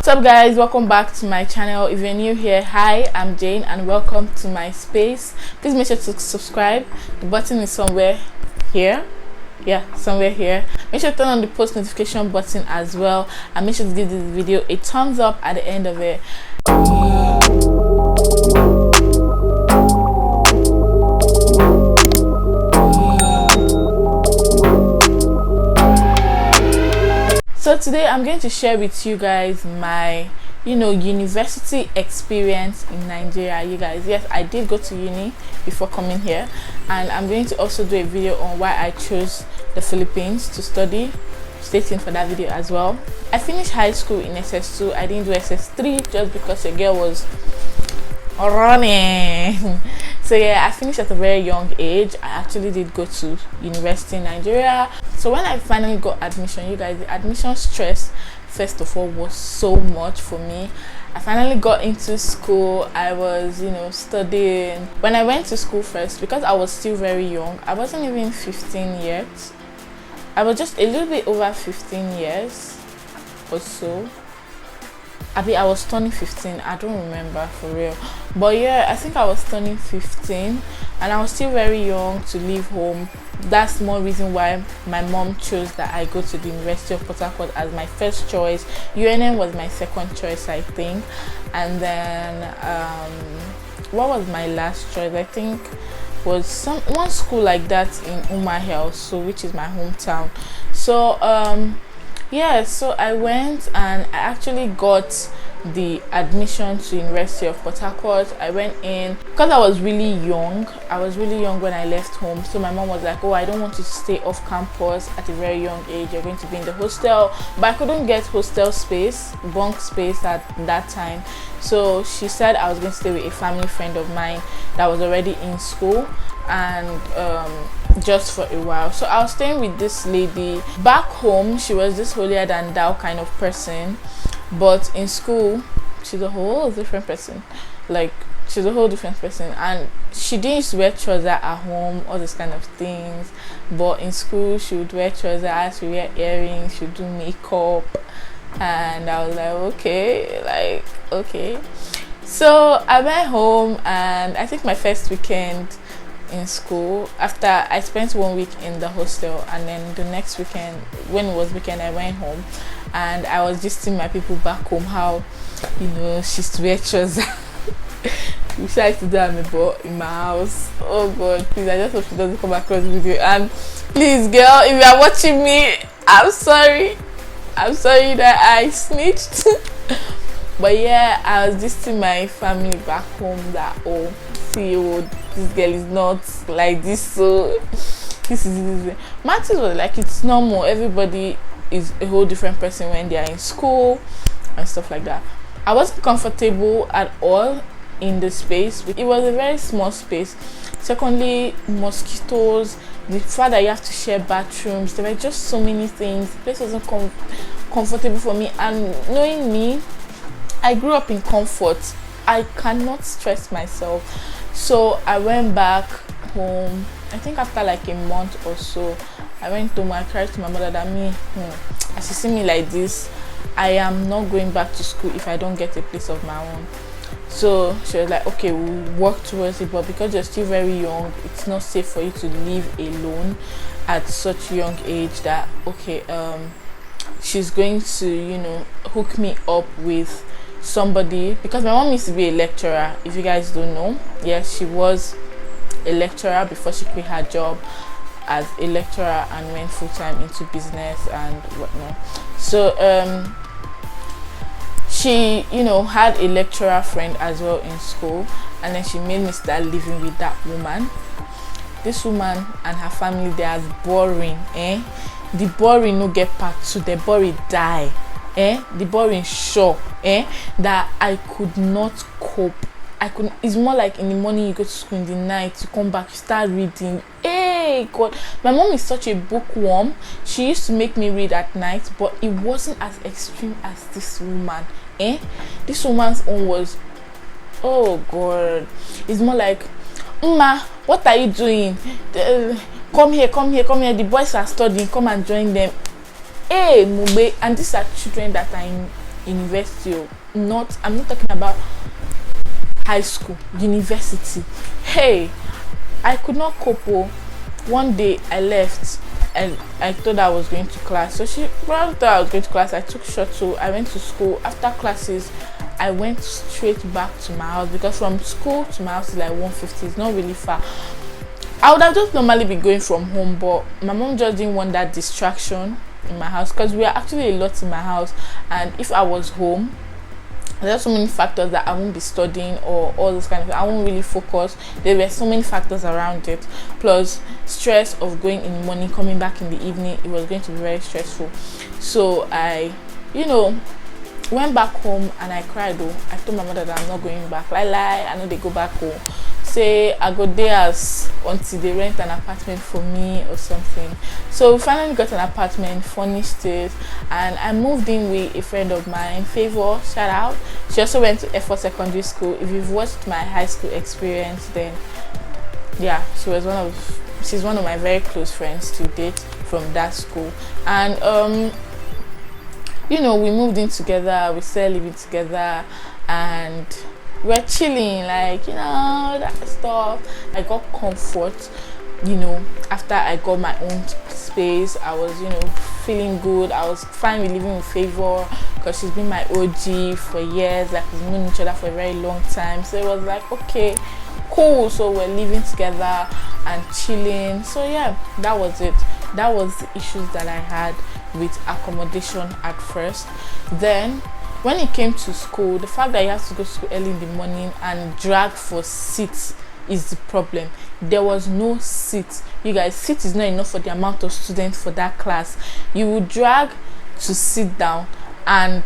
What's up guys, welcome back to my channel. If you're new here, hi, I'm Jane and welcome to my space. Please make sure to subscribe. The button is somewhere here. Somewhere here. Make sure to turn on the post notification button as well, and make sure to give this video a thumbs up at the end of it. So today I'm going to share with you guys my university experience in Nigeria. You guys, yes, I did go to uni before coming here, and I'm going to also do a video on why I chose the Philippines to study. Stay tuned for that video as well. I finished high school in SS2. I didn't do SS3 just because a girl was running. So yeah, I finished at a very young age. I actually did go to university in Nigeria. So when I finally got admission, you guys, the admission stress first of all was so much for me. I finally got into school. I was studying. When I went to school first, because I was still very young, I wasn't even 15 yet. I was just a little bit over 15 years or so. I was turning 15. I don't remember for real, but yeah, I think I was turning 15 and I was still very young to leave home. That's more reason why my mom chose that I go to the University of Port-Harcourt as my first choice. UNM was my second choice, I think, and then what was my last choice? I think was one school like that in Umuahia, so which is my hometown. So yeah, so I went and I actually got the admission to University of Port-Harcourt. I went in because I was really young. I was really young when I left home, so my mom was like, oh, I don't want you to stay off campus at a very young age. You're going to be in the hostel. But I couldn't get hostel space, bunk space at that time, so she said I was going to stay with a family friend of mine that was already in school, and just for a while. So I was staying with this lady. Back home, she was this holier than thou kind of person, but in school she's a whole different person. And she didn't used to wear trousers at home, all these kind of things, but in school she would wear trousers, she would wear earrings, she would do makeup, and I was like, okay. So I went home, and I think my first weekend in school, after I spent 1 week in the hostel, and then the next weekend, when it was weekend, I went home and I was just seeing my people back home how she used to wear trousers. We tried to do in my house. Oh god, please, I just hope she doesn't come across the video, and please girl, if you are watching me, I'm sorry that I snitched. But yeah, I was just seeing my family back home that, oh, see, this girl is not like this, so this is Mathis was like, it's normal, everybody is a whole different person when they are in school and stuff like that. I wasn't comfortable at all in the space. It was a very small space. Secondly, mosquitoes, the fact that you have to share bathrooms, there were just so many things. The place wasn't comfortable for me, and knowing me, I grew up in comfort. I cannot stress myself. So I went back home. I think after like a month or so, I went home. I cried to my mother that as you see me like this, I am not going back to school if I don't get a place of my own. So she was like, okay, we'll work towards it, but because you're still very young, it's not safe for you to live alone at such a young age. That okay, she's going to hook me up with somebody, because my mom used to be a lecturer, if you guys don't know. Yes, she was a lecturer before she quit her job as a lecturer and went full-time into business and whatnot. So she had a lecturer friend as well in school, and then she made me start living with that woman. This woman and her family, they are boring, the boring no get part two, the boring die, the boring show, that I could not cope. It's more like in the morning you go to school, in the night you come back, you start reading. Hey god, my mom is such a bookworm. She used to make me read at night, but it wasn't as extreme as this woman. This woman's own was, oh god, it's more like, Ma, what are you doing? Come here, the boys are studying, come and join them. Hey Mube, and these are children that are in university. I'm not talking about high school, university. Hey, I could not cope. One day I left and I thought I was going to class. So she probably thought I was going to class. I took shuttle. I went to school. After classes, I went straight back to my house, because from school to my house is like 150. It's not really far. I would have just normally be going from home, but my mom just didn't want that distraction in my house, because we are actually a lot in my house, and if I was home, there's so many factors that I won't be studying or all this kind of thing. I won't really focus. There were so many factors around it, plus stress of going in the morning, coming back in the evening. It was going to be very stressful. So I went back home and I cried. I told my mother that I'm not going back. I know they go back home. Say I go there until they rent an apartment for me or something. So we finally got an apartment, furnished it, and I moved in with a friend of mine, Favor, shout out. She also went to F4 secondary school. If you've watched my high school experience, then yeah, she's one of my very close friends to date from that school. And we moved in together, we started living together, and we're chilling, that stuff. I got comfort, after I got my own space. I was, feeling good. I was fine with living with Favor, because she's been my OG for years. We've known each other for a very long time. So it was like, okay, cool. So we're living together and chilling. So yeah, that was it. That was the issues that I had with accommodation at first. Then when it came to school, the fact that you have to go to school early in the morning and drag for seats is the problem. There was no seat. You guys, seat is not enough for the amount of students for that class. You will drag to sit down, and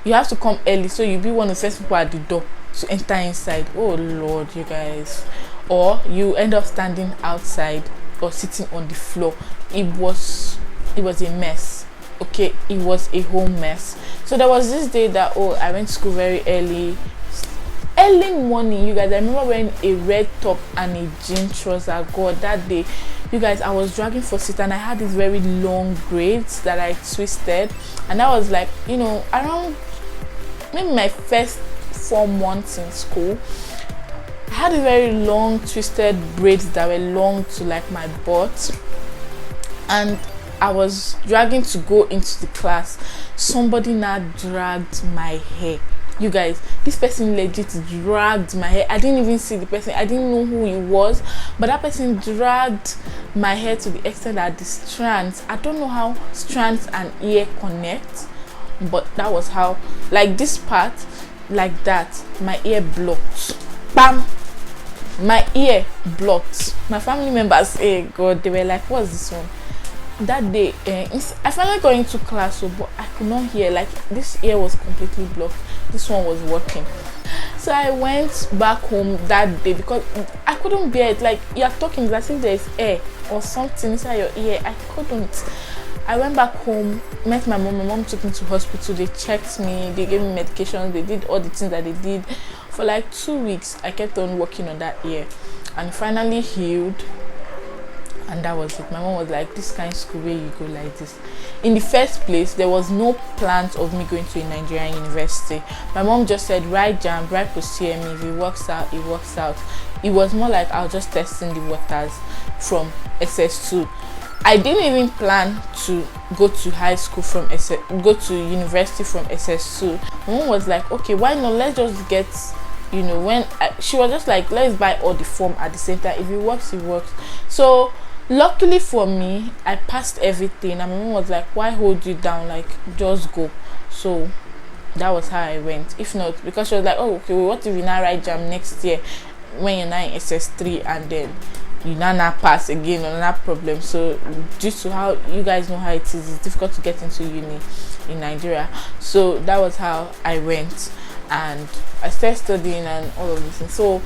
you have to come early, so you'll be one of the first people at the door to enter inside. Oh Lord, you guys. Or you end up standing outside or sitting on the floor. It was a mess. Okay, it was a whole mess. So there was this day that I went to school very early morning. You guys, I remember wearing a red top and a jean trouser. God, that day, you guys, I was dragging for seat, and I had these very long braids that I twisted, and that was like, around maybe my first 4 months in school. I had a very long twisted braids that were long to like my butt, and I was dragging to go into the class. Somebody now dragged my hair. You guys, this person legit dragged my hair. I didn't even see the person. I didn't know who he was, but that person dragged my hair to the extent that the strands, I don't know how strands and ear connect, but that was how, like this part, like that, my ear blocked. Bam! My ear blocked. My family members, hey God, they were like, what's this one? That day, I finally got into class, but I could not hear. Like, this ear was completely blocked. This one was working. So I went back home that day, because I couldn't bear it. Like, you're talking as if there's air or something inside your ear. I couldn't. I went back home, met my mom. My mom took me to hospital. They checked me. They gave me medication. They did all the things that they did. For like 2 weeks, I kept on working on that ear, and it finally healed. And that was it. My mom was like, this kind of school where you go like this. In the first place, there was no plans of me going to a Nigerian university. My mom just said, write JAMB, write post-CME. If it works out, it works out. It was more like I was just testing the waters from SS2. I didn't even plan to go to high school go to university from SS2. My mom was like, okay, why not? Let's just get, she was just like, let's buy all the form at the same time. If it works, it works. So luckily for me, I passed everything, and my mom was like, why hold you down? Like, just go. So that was how I went. If not, because she was like, oh, okay, well, what if you now write JAMB next year when you're now in SS3, and then you now pass again, another problem. So due to how you guys know how it is, it's difficult to get into uni in Nigeria. So that was how I went, and I started studying and all of this things. So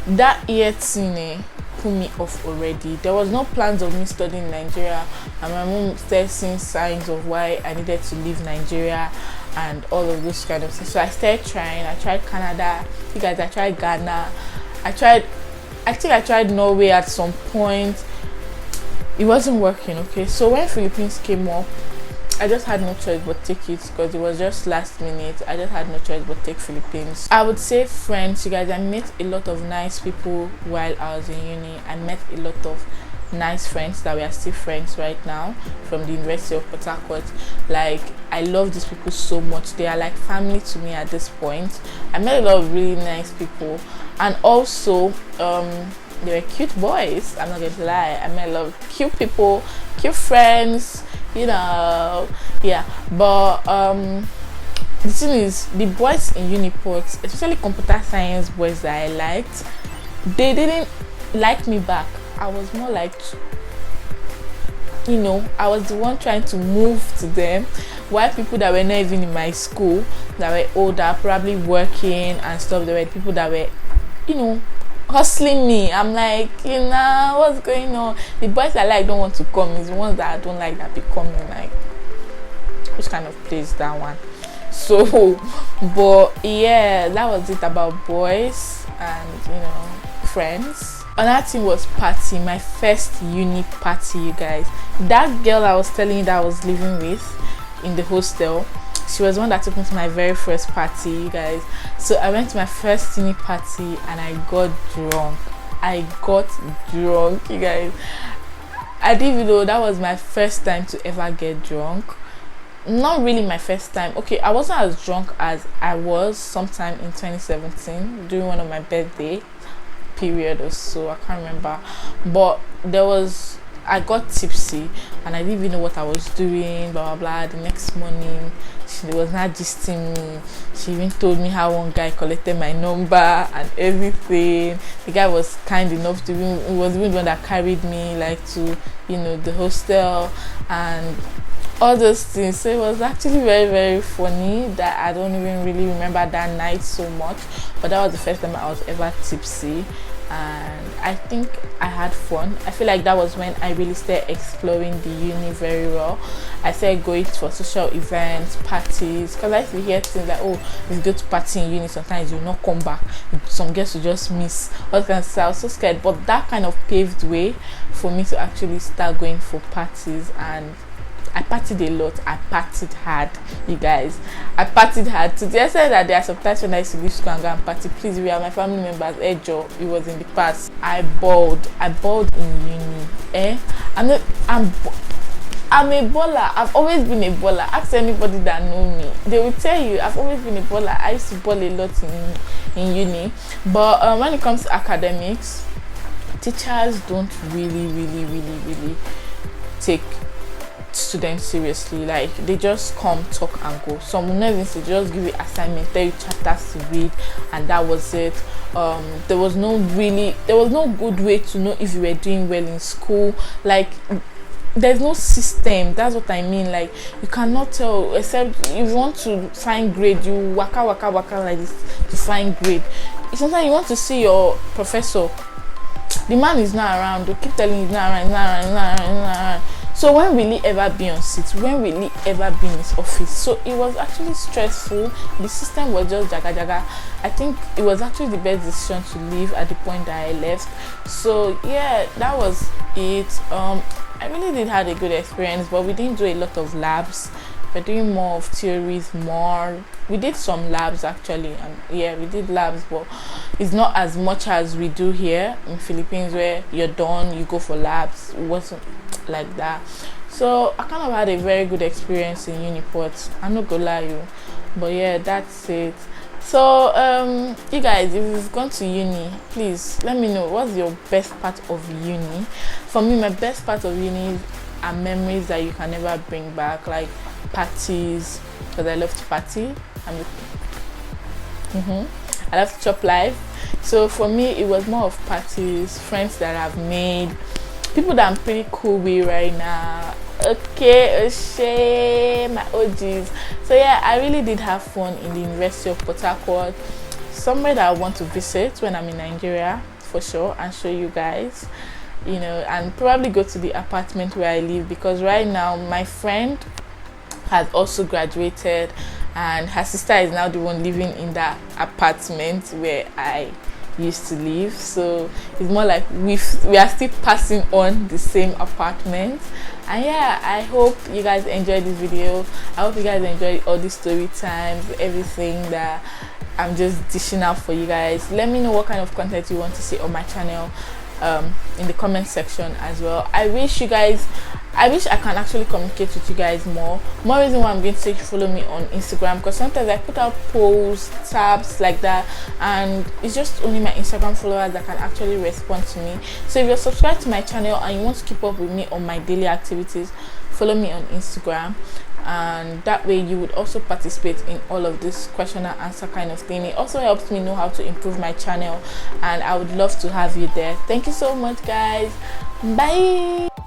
that year thing put me off already. There was no plans of me studying in Nigeria, and my mom started seeing signs of why I needed to leave Nigeria and all of those kind of things. So I started trying. I tried Canada. You guys, I tried Ghana. I think I tried Norway at some point. It wasn't working. Okay, so when Philippines came up, I just had no choice but take it because it was just last minute. I just had no choice but take Philippines. I would say friends, you guys. I met a lot of nice people while I was in uni. I met a lot of nice friends that we are still friends right now from the University of Port-Harcourt. Like, I love these people so much. They are like family to me at this point. I met a lot of really nice people, and also they were cute boys. I'm not going to lie. I met a lot of cute people, cute friends, you know. Yeah, but the thing is, the boys in UNIPORT, especially computer science boys that I liked, they didn't like me back. I was more like, you know, I was the one trying to move to them, while people that were not even in my school, that were older, probably working and stuff, there were people that were, you know, hustling me. I'm like, you know, what's going on? The boys I like don't want to come. It's the ones that I don't like that be coming. Like, which kind of place that one? So, but yeah, that was it about boys and, you know, friends. Another thing was party, my first uni party, you guys. That girl I was telling you that I was living with in the hostel, she was the one that took me to my very first party, you guys. So I went to my first uni party and I got drunk. You guys. I didn't even know that was my first time to ever get drunk. Not really my first time. Okay, I wasn't as drunk as I was sometime in 2017 during one of my birthday period or so. I can't remember, but I got tipsy and I didn't even know what I was doing, blah blah blah. The next morning she was not gisting me. She even told me how one guy collected my number and everything. The guy was kind enough to was even the one that carried me like to, you know, the hostel and all those things. So it was actually very, very funny that I don't even really remember that night so much, but that was the first time I was ever tipsy, and I think I had fun. I feel like that was when I really started exploring the uni very well. I started going for social events, parties, because I used to hear things like, oh, if you go to party in uni, sometimes you'll not come back, some girls will just miss all kinds of stuff. I was so scared, but that kind of paved way for me to actually start going for parties, and I partied a lot. I partied hard, you guys. I partied hard to the extent that there are sometimes when I used to leave school and go and party. Please, we are my family members. Joe, it was in the past. I bawled in uni. I'm a baller. I've always been a baller. Ask anybody that know me, they will tell you I've always been a baller. I used to ball a lot in uni, but when it comes to academics, teachers don't really take students seriously. Like, they just come, talk and go. Some will never say, just give you assignment, tell you chapters to read, and that was it. There was no good way to know if you were doing well in school. Like, there's no system. That's what I mean. Like, you cannot tell, except if you want to find grade, you waka like this to find grade. Sometimes you want to see your professor, the man is not around. They keep telling you he's not around. So when will he ever be on seat? When will he ever be in his office? So it was actually stressful. The system was just jaga. I think it was actually the best decision to leave at the point that I left. So yeah, that was it. I really did have a good experience, but we didn't do a lot of labs. We're doing more of theories, more. We did some labs actually, and yeah, we did labs, but it's not as much as we do here in Philippines, where you're done, you go for labs. It wasn't like that. So I kind of had a very good experience in UNIPORT. I'm not gonna lie you, but yeah, that's it. So you guys, if you've gone to uni, please let me know what's your best part of uni. For me, my best part of uni are memories that you can never bring back, like parties, because I love to party. I love to chop life. So for me, it was more of parties, friends that I've made, people that I'm pretty cool with right now. Okay, Oshay, my OGs. So yeah, I really did have fun in the University of Port-Harcourt. Somewhere that I want to visit when I'm in Nigeria for sure, and show you guys, you know, and probably go to the apartment where I live, because right now my friend has also graduated and her sister is now the one living in that apartment where I used to live. So it's more like we are still passing on the same apartment. And yeah, I hope you guys enjoyed this video. I hope you guys enjoyed all the story times, everything that I'm just dishing out for you guys. Let me know what kind of content you want to see on my channel in the comment section as well. I wish I can actually communicate with you guys more reason why I'm going to say follow me on Instagram, because sometimes I put out posts, tabs like that, and it's just only my Instagram followers that can actually respond to me. So if you're subscribed to my channel and you want to keep up with me on my daily activities, follow me on Instagram, and that way you would also participate in all of this question and answer kind of thing. It also helps me know how to improve my channel, and I would love to have you there. Thank you so much, guys. Bye.